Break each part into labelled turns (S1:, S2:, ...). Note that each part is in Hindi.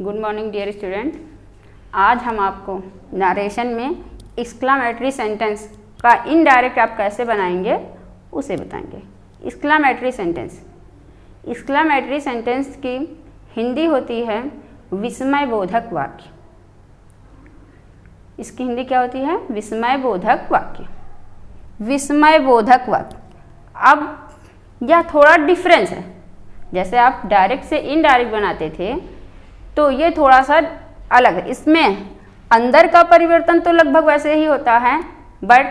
S1: Good morning dear student. आज हम आपको नरेशन में एक्सक्लामेटरी सेंटेंस का इनडायरेक्ट आप कैसे बनाएंगे उसे बताएंगे। एक्सक्लामेटरी सेंटेंस की हिंदी होती है विस्मयबोधक वाक्य। इसकी हिंदी क्या होती है? विस्मयबोधक वाक्य। विस्मयबोधक वाक्य। अब यह थोड़ा डिफरेंस है, जैसे आप डायरेक्ट से इनडायरेक्ट बनाते थे तो ये थोड़ा सा अलग है। इसमें अंदर का परिवर्तन तो लगभग वैसे ही होता है, बट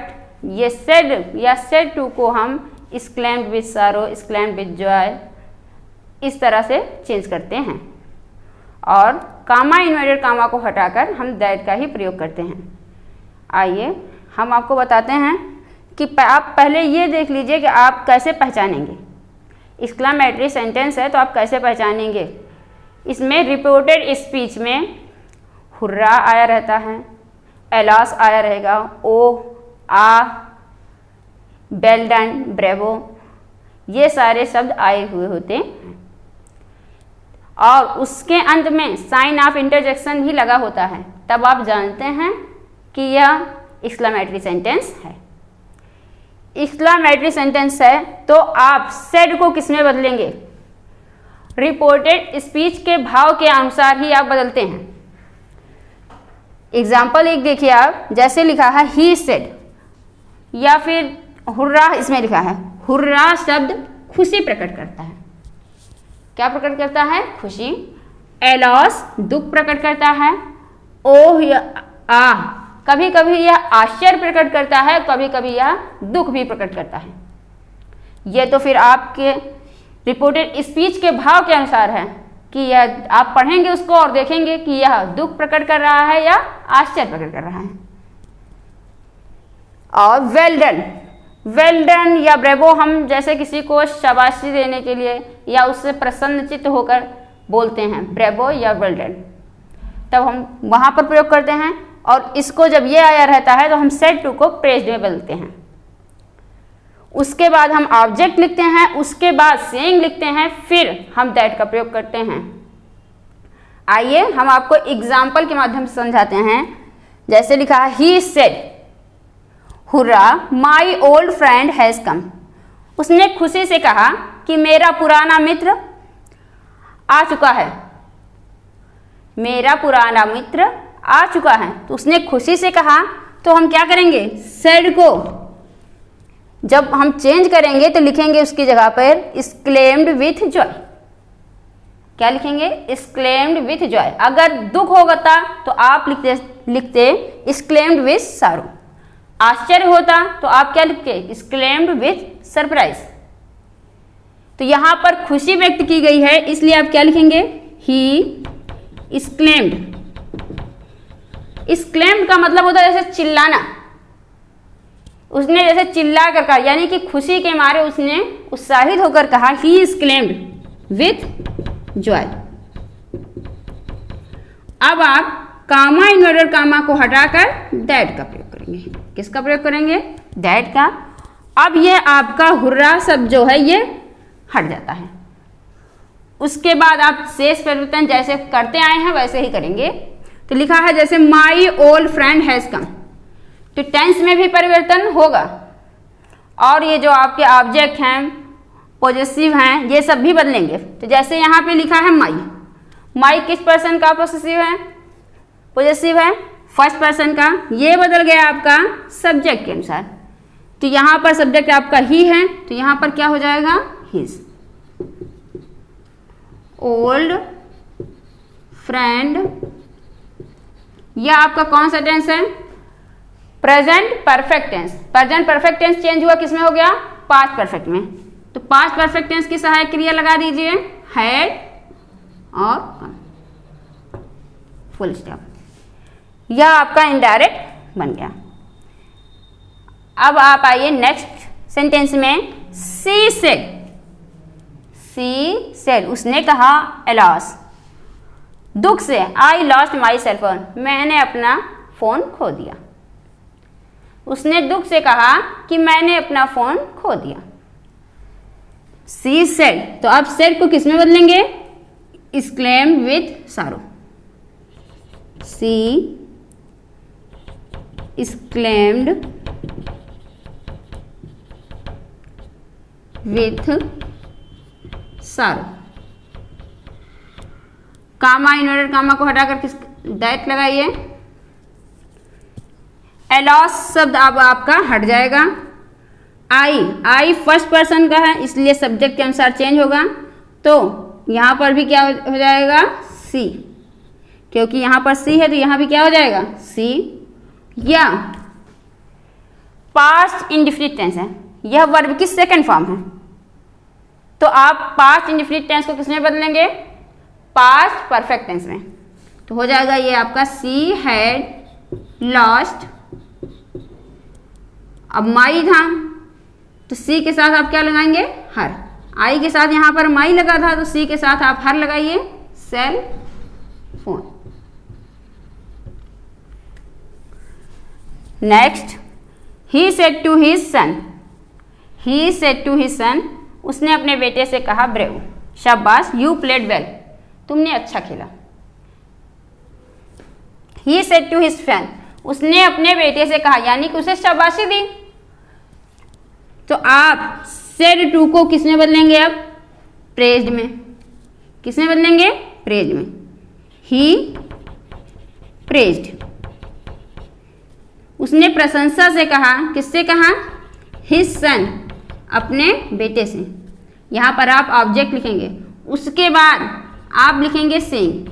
S1: ये सेड या सेड टू को हम एक्सक्लेम्ड विद सारो, एक्सक्लेम्ड विद जॉय इस तरह से चेंज करते हैं और कामा इन्वर्टेड कामा को हटाकर हम दैट का ही प्रयोग करते हैं। आइए हम आपको बताते हैं कि आप पहले ये देख लीजिए कि आप कैसे पहचानेंगे। एक्सक्लामेटरी सेंटेंस है तो आप कैसे पहचानेंगे। इसमें रिपोर्टेड स्पीच में हुर्रा आया रहता है, एलास आया रहेगा, ओ, आ, वेल डन, ब्रेवो, ये सारे शब्द आए हुए होते हैं और उसके अंत में साइन ऑफ इंटरजेक्शन भी लगा होता है। तब आप जानते हैं कि यह एक्सक्लामेटरी सेंटेंस है। एक्सक्लामेटरी सेंटेंस है तो आप सेड को किस में बदलेंगे? रिपोर्टेड स्पीच के भाव के अनुसार ही आप बदलते हैं। एग्जाम्पल एक देखिए आप, जैसे लिखा है ही सेड या फिर हुर्रा, इसमें लिखा है हुर्रा शब्द खुशी प्रकट करता है। क्या प्रकट करता है? खुशी। एलॉस दुख प्रकट करता है। ओह या आ कभी कभी यह आश्चर्य प्रकट करता है, कभी कभी यह दुख भी प्रकट करता है। यह तो फिर आपके रिपोर्टेड स्पीच के भाव के अनुसार है कि यह आप पढ़ेंगे उसको और देखेंगे कि यह दुख प्रकट कर रहा है या आश्चर्य प्रकट कर रहा है। और वेल डन या ब्रेवो हम जैसे किसी को शाबाशी देने के लिए या उससे प्रसन्नचित्त होकर बोलते हैं, ब्रेवो या वेल डन, तब हम वहां पर प्रयोग करते हैं। और इसको जब ये आया रहता है तो हम सेड टू को प्रेज्ड में बदलते हैं। उसके बाद हम ऑब्जेक्ट लिखते हैं, उसके बाद सेइंग लिखते हैं, फिर हम दैट का प्रयोग करते हैं। आइए हम आपको एग्जाम्पल के माध्यम से समझाते हैं। जैसे लिखा है he said hurrah my old friend has come. उसने खुशी से कहा कि मेरा पुराना मित्र आ चुका है। मेरा पुराना मित्र आ चुका है, तो उसने खुशी से कहा तो हम क्या करेंगे? सेड को जब हम चेंज करेंगे तो लिखेंगे उसकी जगह पर एक्सक्लेम्ड विथ जॉय। क्या लिखेंगे? Exclaimed with Joy. अगर दुख होगा तो आप लिखते एक्सक्लेम्ड विथ सारो। आश्चर्य होता तो आप क्या लिखते? Exclaimed with surprise. तो यहां पर खुशी व्यक्त की गई है, इसलिए आप क्या लिखेंगे? He exclaimed. एक्सक्लेम्ड का मतलब होता है जैसे चिल्लाना। उसने जैसे चिल्ला कर कहा, यानी कि खुशी के मारे उसने उत्साहित होकर कहा ही एक्सक्लेम्ड विथ जॉय। अब आप कामा इन्वर्टेड कामा को हटाकर दैट का प्रयोग करेंगे। किसका प्रयोग करेंगे? दैट का। अब यह आपका हुर्रा शब्द जो है ये हट जाता है। उसके बाद आप शेष परिवर्तन जैसे करते आए हैं वैसे ही करेंगे। तो लिखा है जैसे my old friend has come, तो टेंस में भी परिवर्तन होगा और ये जो आपके ऑब्जेक्ट हैं, पॉजेसिव हैं, ये सब भी बदलेंगे। तो जैसे यहाँ पे लिखा है माई, माई किस पर्सन का पॉसेसिव है? पॉजेसिव है, फर्स्ट पर्सन का। ये बदल गया आपका सब्जेक्ट के अनुसार। तो यहाँ पर सब्जेक्ट आपका ही है, तो यहाँ पर क्या हो जाएगा? हिज। ओल्ड फ्रेंड, यह आपका कौन सा टेंस है? Present perfect tense. Present perfect tense change हुआ किसमें हो गया? पास्ट परफेक्ट में। तो पास्ट परफेक्ट टेंस की सहायक क्रिया लगा दीजिए हैड और कम, फुल स्टॉप। यह आपका इनडायरेक्ट बन गया। अब आप आइए नेक्स्ट सेंटेंस में। सी सेड, उसने कहा एलॉस, दुख से, I lost my cell phone, मैंने अपना फोन खो दिया। उसने दुख से कहा कि मैंने अपना फोन खो दिया। सी सेड, तो आप सेड को किस में बदलेंगे? Exclaimed with sorrow. She is claimed with sorrow। Comma inverted comma को हटाकर किस दैट लगाइए। एलॉस शब्द अब आपका हट जाएगा। आई फर्स्ट पर्सन का है इसलिए सब्जेक्ट के अनुसार चेंज होगा, तो यहां पर भी क्या हो जाएगा सी, क्योंकि यहां पर सी है तो यहां भी क्या हो जाएगा सी। या पास्ट इंडेफिनिट टेंस है, यह वर्ब की सेकंड फॉर्म है, तो आप पास्ट इंडेफिनिट टेंस को किसमें बदलेंगे पास्ट परफेक्ट टेंस में, तो हो जाएगा ये आपका सी हैड लॉस्ट। अब माई था तो सी के साथ आप क्या लगाएंगे हर, आई के साथ यहां पर माई लगा था तो सी के साथ आप हर लगाइए cell phone. Next, he said to his son, he said to his son, उसने अपने बेटे से कहा ब्रेव, शाबाश, यू प्लेड वेल, तुमने अच्छा खेला। He said to his friend, उसने अपने बेटे से कहा यानी कि उसे शाबाशी दी, तो आप सेड टू को किसमें बदलेंगे अब प्रेज्ड में, किसमें बदलेंगे प्रेज्ड में। ही प्रेज्ड, उसने प्रशंसा से कहा, किससे कहा हिज सन, अपने बेटे से। यहां पर आप ऑब्जेक्ट लिखेंगे, उसके बाद आप लिखेंगे सेइंग,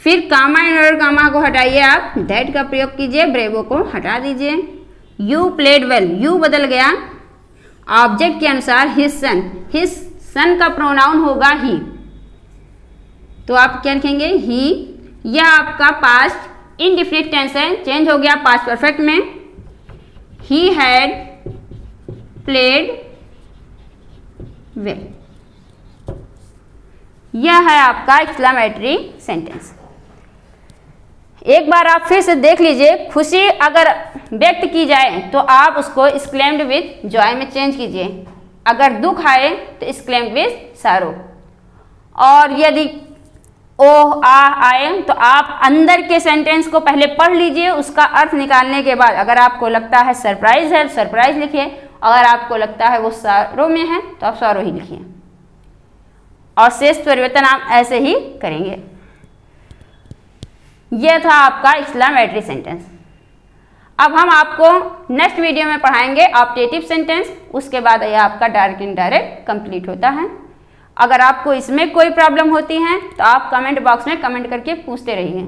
S1: फिर कामा इन्वर्टेड कामा को हटाइए, आप दैट का प्रयोग कीजिए, ब्रेवो को हटा दीजिए। यू प्लेड वेल, यू बदल गया ऑब्जेक्ट के अनुसार हिज सन का प्रोनाउन होगा ही, तो आप क्या लिखेंगे ही। यह आपका पास्ट इंडेफिनिट टेंस है, चेंज हो गया पास्ट परफेक्ट में। ही हैड प्लेड वेल, यह है आपका एक्सक्लेमेटरी सेंटेंस। एक बार आप फिर से देख लीजिए, खुशी अगर व्यक्त की जाए तो आप उसको एक्सक्लेम्ड विथ जॉय में चेंज कीजिए, अगर दुख आए तो एक्सक्लेम्ड विथ सारो, और यदि ओह आ आए तो आप अंदर के सेंटेंस को पहले पढ़ लीजिए, उसका अर्थ निकालने के बाद अगर आपको लगता है सरप्राइज है तो सरप्राइज लिखिए, अगर आपको लगता है वो सारो में है तो आप सारो ही लिखिए, और शेष परिवर्तन आप ऐसे ही करेंगे। यह था आपका एक्सक्लेमेटरी सेंटेंस। अब हम आपको नेक्स्ट वीडियो में पढ़ाएंगे ऑप्टेटिव सेंटेंस, उसके बाद यह आपका डायरेक्ट इनडायरेक्ट कंप्लीट होता है। अगर आपको इसमें कोई प्रॉब्लम होती है तो आप कमेंट बॉक्स में कमेंट करके पूछते रहिए।